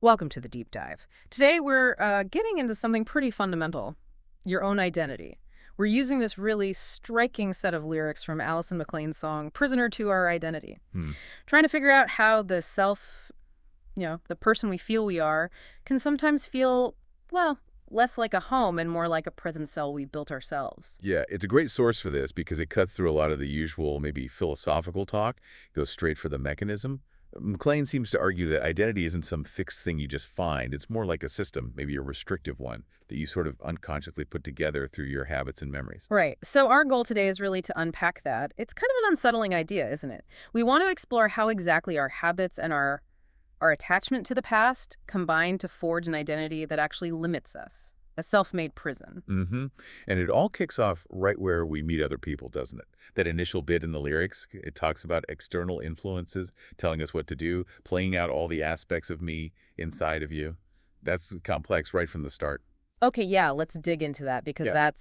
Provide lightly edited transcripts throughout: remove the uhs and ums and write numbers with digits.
Welcome to the deep dive. Today we're getting into something pretty fundamental, your own identity. We're using this really striking set of lyrics from Alison McLean's song, Prisoner to Our Identity, Hmm. trying to figure out how the self, the person we feel we are, can sometimes feel, well, less like a home and more like a prison cell we built ourselves. Yeah, it's a great source for this because it cuts through a lot of the usual, maybe philosophical talk, goes straight for the mechanism. McLean seems to argue that identity isn't some fixed thing you just find. It's more like a system, maybe a restrictive one, that you sort of unconsciously put together through your habits and memories. Right. So our goal today is really to unpack that. It's kind of an unsettling idea, isn't it? We want to explore how exactly our habits and our attachment to the past combine to forge an identity that actually limits us, a self-made prison. And it all kicks off right where we meet other people, doesn't it? That initial bit in the lyrics, it talks about external influences telling us what to do, playing out all the aspects of me inside of you. That's complex right from the start. Okay, yeah, let's dig into that because Yeah.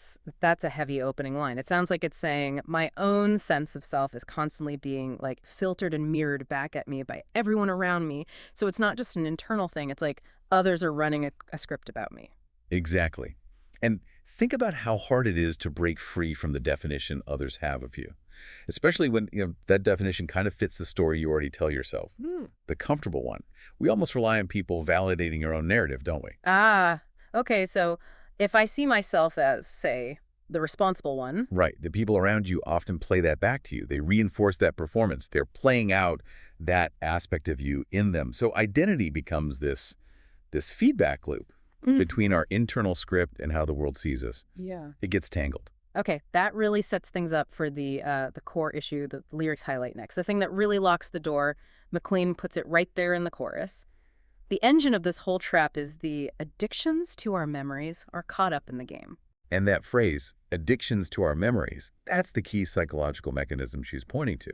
that's a heavy opening line. It sounds like it's saying my own sense of self is constantly being like filtered and mirrored back at me by everyone around me. So it's not just an internal thing. It's like others are running a script about me. Exactly. And think about how hard it is to break free from the definition others have of you, especially when that definition kind of fits the story you already tell yourself, the comfortable one. We almost rely on people validating our own narrative, don't we? Ah, okay. So if I see myself as, say, the responsible one. Right. The people around you often play that back to you. They reinforce that performance. They're playing out that aspect of you in them. So identity becomes this feedback loop Mm. between our internal script and how the world sees us. Yeah. It gets tangled. Okay, that really sets things up for the core issue that the lyrics highlight next. The thing that really locks the door, McLean puts it right there in the chorus. The engine of this whole trap is the addictions to our memories are caught up in the game. And that phrase, addictions to our memories, that's the key psychological mechanism she's pointing to.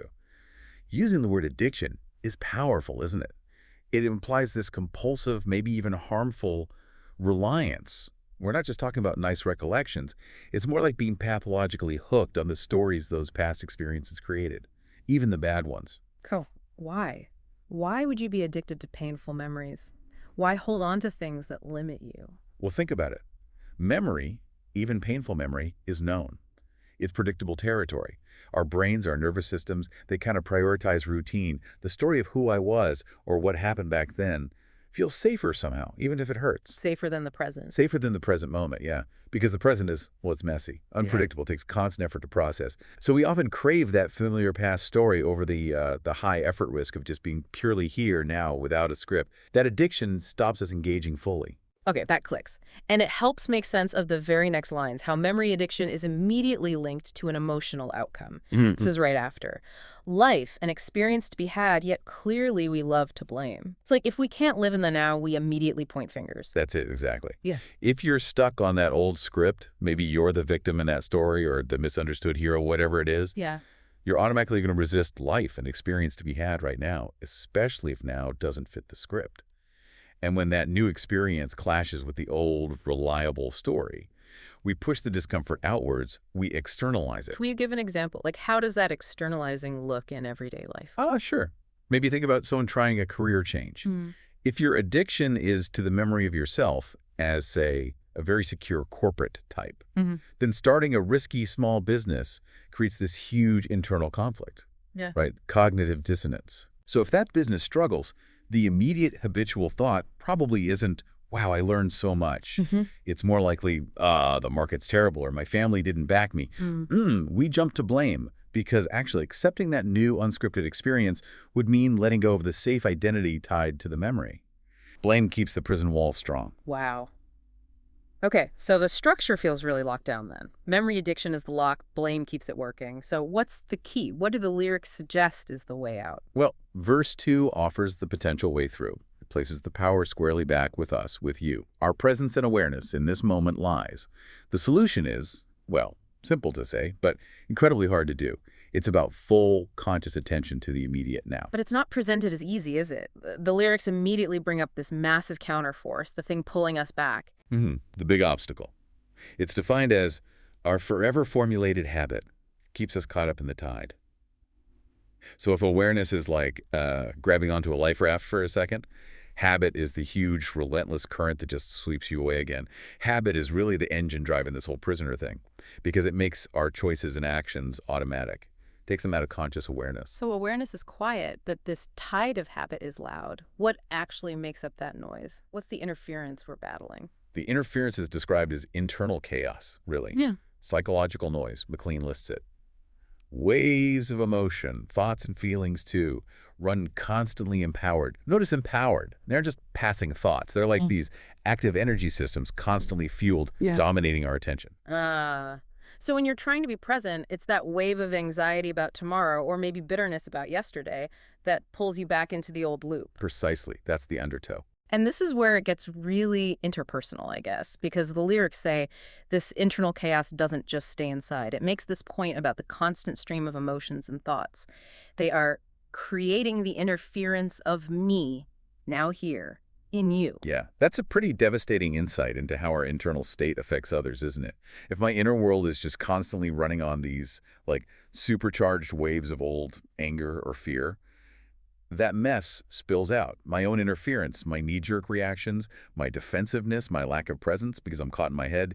Using the word addiction is powerful, isn't it? It implies this compulsive, maybe even harmful reliance. We're not just talking about nice recollections. It's more like being pathologically hooked on the stories those past experiences created, even the bad ones. Cool. Why? Why would you be addicted to painful memories? Why hold on to things that limit you? Well, think about it. Memory, even painful memory, is known. It's predictable territory. Our brains, our nervous systems, they kind of prioritize routine. The story of who I was or what happened back then feels safer somehow, even if it hurts. Safer than the present. Safer than the present moment, yeah. Because the present is, well, it's messy, unpredictable, takes constant effort to process. So we often crave that familiar past story over the high effort risk of just being purely here now without a script. That addiction stops us engaging fully. Okay, that clicks. And it helps make sense of the very next lines, how memory addiction is immediately linked to an emotional outcome. This is right after. Life, an experience to be had, yet clearly we love to blame. It's like if we can't live in the now, we immediately point fingers. That's it, exactly. Yeah. If you're stuck on that old script, maybe you're the victim in that story or the misunderstood hero, whatever it is, Yeah. you're automatically going to resist life and experience to be had right now, especially if now doesn't fit the script. And when that new experience clashes with the old, reliable story, we push the discomfort outwards, we externalize it. Can you give an example? Like, how does that externalizing look in everyday life? Sure. Maybe think about someone trying a career change. If your addiction is to the memory of yourself as, say, a very secure corporate type, then starting a risky small business creates this huge internal conflict, Yeah. right? Cognitive dissonance. So if that business struggles, the immediate habitual thought probably isn't, wow, I learned so much. It's more likely, the market's terrible or my family didn't back me. We jump to blame because actually accepting that new unscripted experience would mean letting go of the safe identity tied to the memory. Blame keeps the prison walls strong. Wow. Okay, so the structure feels really locked down then. Memory addiction is the lock, blame keeps it working. So what's the key? What do the lyrics suggest is the way out? Well, verse 2 offers the potential way through. It places the power squarely back with us, with you. Our presence and awareness in this moment lies. The solution is, well, simple to say, but incredibly hard to do. It's about full, conscious attention to the immediate now. But it's not presented as easy, is it? The lyrics immediately bring up this massive counterforce, the thing pulling us back. The big obstacle. It's defined as our forever formulated habit keeps us caught up in the tide. So if awareness is like grabbing onto a life raft for a second, Habit is the huge, relentless current that just sweeps you away again. Habit is really the engine driving this whole prisoner thing because it makes our choices and actions automatic, takes them out of conscious awareness. So awareness is quiet, but this tide of habit is loud. What actually makes up that noise? What's the interference we're battling? The interference is described as internal chaos, really. Yeah. Psychological noise, McLean lists it. Waves of emotion, thoughts and feelings too, run constantly empowered. Notice empowered. They're just passing thoughts. They're like these active energy systems constantly fueled, dominating our attention. So when you're trying to be present, it's that wave of anxiety about tomorrow or maybe bitterness about yesterday that pulls you back into the old loop. Precisely. That's the undertow. And this is where it gets really interpersonal, I guess, because the lyrics say this internal chaos doesn't just stay inside. It makes this point about the constant stream of emotions and thoughts. They are creating the interference of me, now here, in you. Yeah, that's a pretty devastating insight into how our internal state affects others, isn't it? If my inner world is just constantly running on these, like, supercharged waves of old anger or fear, that mess spills out. My own interference, my knee-jerk reactions, my defensiveness, my lack of presence because I'm caught in my head,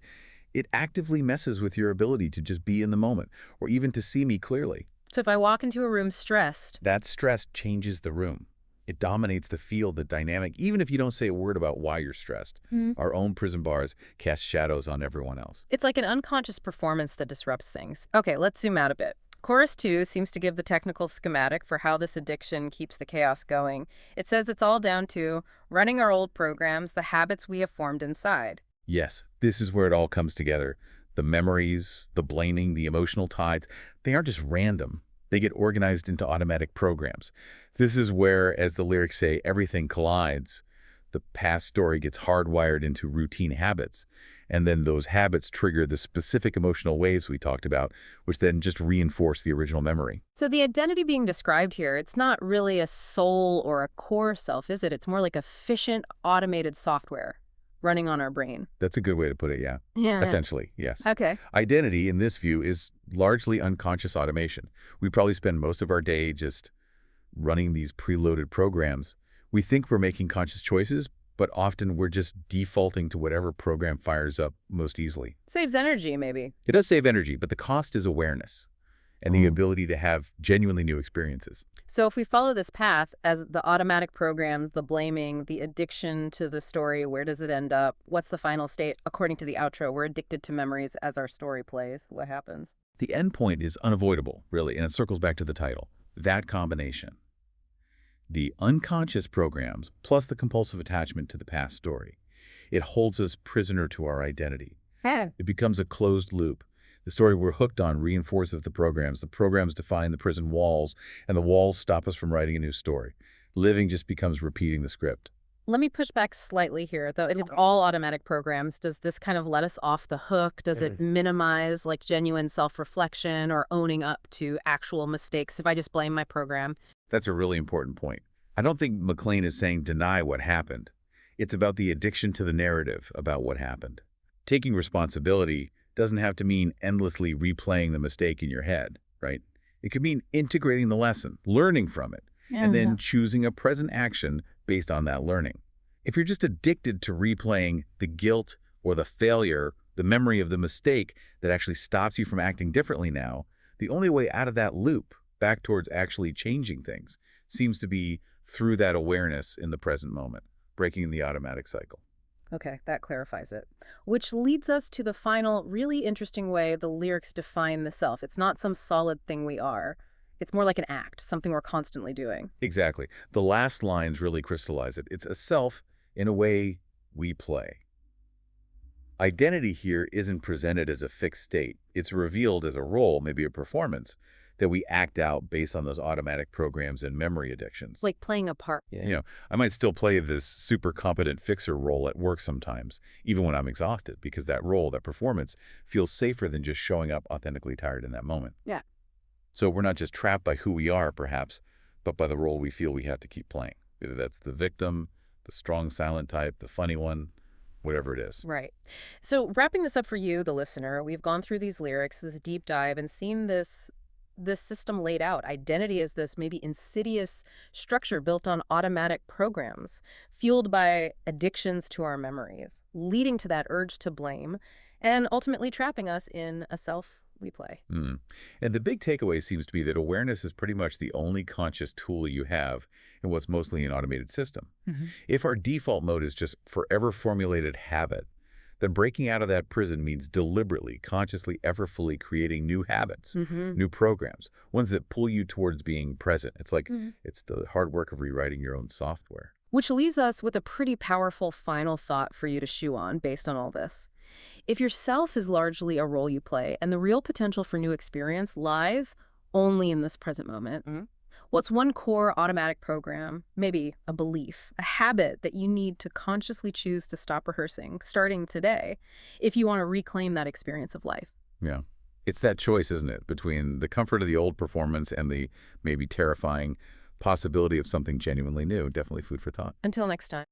it actively messes with your ability to just be in the moment or even to see me clearly. So if I walk into a room stressed, that stress changes the room. It dominates the field, the dynamic, even if you don't say a word about why you're stressed. Our own prison bars cast shadows on everyone else. it's like an unconscious performance that disrupts things. Okay, let's zoom out a bit. Chorus 2 seems to give the technical schematic for how this addiction keeps the chaos going. It says it's all down to running our old programs, the habits we have formed inside. Yes, this is where it all comes together. The memories, the blaming, the emotional tides, they aren't just random. They get organized into automatic programs. This is where, as the lyrics say, everything collides. The past story gets hardwired into routine habits. And then those habits trigger the specific emotional waves we talked about, which then just reinforce the original memory. So the identity being described here, it's not really a soul or a core self, is it? It's more like efficient, automated software running on our brain. That's a good way to put it, yeah. Yeah. Essentially, yes. Okay. Identity, in this view, is largely unconscious automation. We probably spend most of our day just running these preloaded programs. We think we're making conscious choices, but often we're just defaulting to whatever program fires up most easily. Saves energy, maybe. It does save energy, but the cost is awareness and the ability to have genuinely new experiences. So if we follow this path as the automatic programs, the blaming, the addiction to the story, where does it end up? What's the final state? According to the outro, we're addicted to memories as our story plays. What happens? The end point is unavoidable, really, and it circles back to the title. That combination. The unconscious programs plus the compulsive attachment to the past story. It holds us prisoner to our identity. It becomes a closed loop. The story we're hooked on reinforces the programs define the prison walls, and the walls stop us from writing a new story. Living just becomes repeating the script. Let me push back slightly here, though. If it's all automatic programs, does this kind of let us off the hook? Does it minimize like genuine self-reflection or owning up to actual mistakes if I just blame my program? That's a really important point. I don't think McLean is saying deny what happened. It's about the addiction to the narrative about what happened. Taking responsibility doesn't have to mean endlessly replaying the mistake in your head, right? It could mean integrating the lesson, learning from it, and then choosing a present action based on that learning. If you're just addicted to replaying the guilt or the failure, the memory of the mistake that actually stops you from acting differently now, the only way out of that loop, back towards actually changing things, seems to be through that awareness in the present moment, breaking the automatic cycle. Okay, that clarifies it. Which leads us to the final, really interesting way the lyrics define the self. It's not some solid thing we are. It's more like an act, something we're constantly doing. Exactly. The last lines really crystallize it. It's a self in a way we play. Identity here isn't presented as a fixed state. It's revealed as a role, maybe a performance, that we act out based on those automatic programs and memory addictions. It's like playing a part. I might still play this super competent fixer role at work sometimes, even when I'm exhausted, because that role, that performance, feels safer than just showing up authentically tired in that moment. Yeah. So we're not just trapped by who we are, perhaps, but by the role we feel we have to keep playing. Either that's the victim, the strong silent type, the funny one, whatever it is. Right. So wrapping this up for you, the listener, we've gone through these lyrics, this deep dive, and seen this this system laid out. Identity is this maybe insidious structure built on automatic programs, fueled by addictions to our memories, leading to that urge to blame, and ultimately trapping us in a self we play. And the big takeaway seems to be that awareness is pretty much the only conscious tool you have in what's mostly an automated system. If our default mode is just forever formulated habit, then breaking out of that prison means deliberately, consciously, effortfully creating new habits, new programs, ones that pull you towards being present. It's like it's the hard work of rewriting your own software. Which leaves us with a pretty powerful final thought for you to chew on based on all this. If your self is largely a role you play and the real potential for new experience lies only in this present moment, what's one core automatic program, maybe a belief, a habit that you need to consciously choose to stop rehearsing starting today if you want to reclaim that experience of life? Yeah. It's that choice, isn't it, between the comfort of the old performance and the maybe terrifying possibility of something genuinely new. Definitely food for thought. Until next time.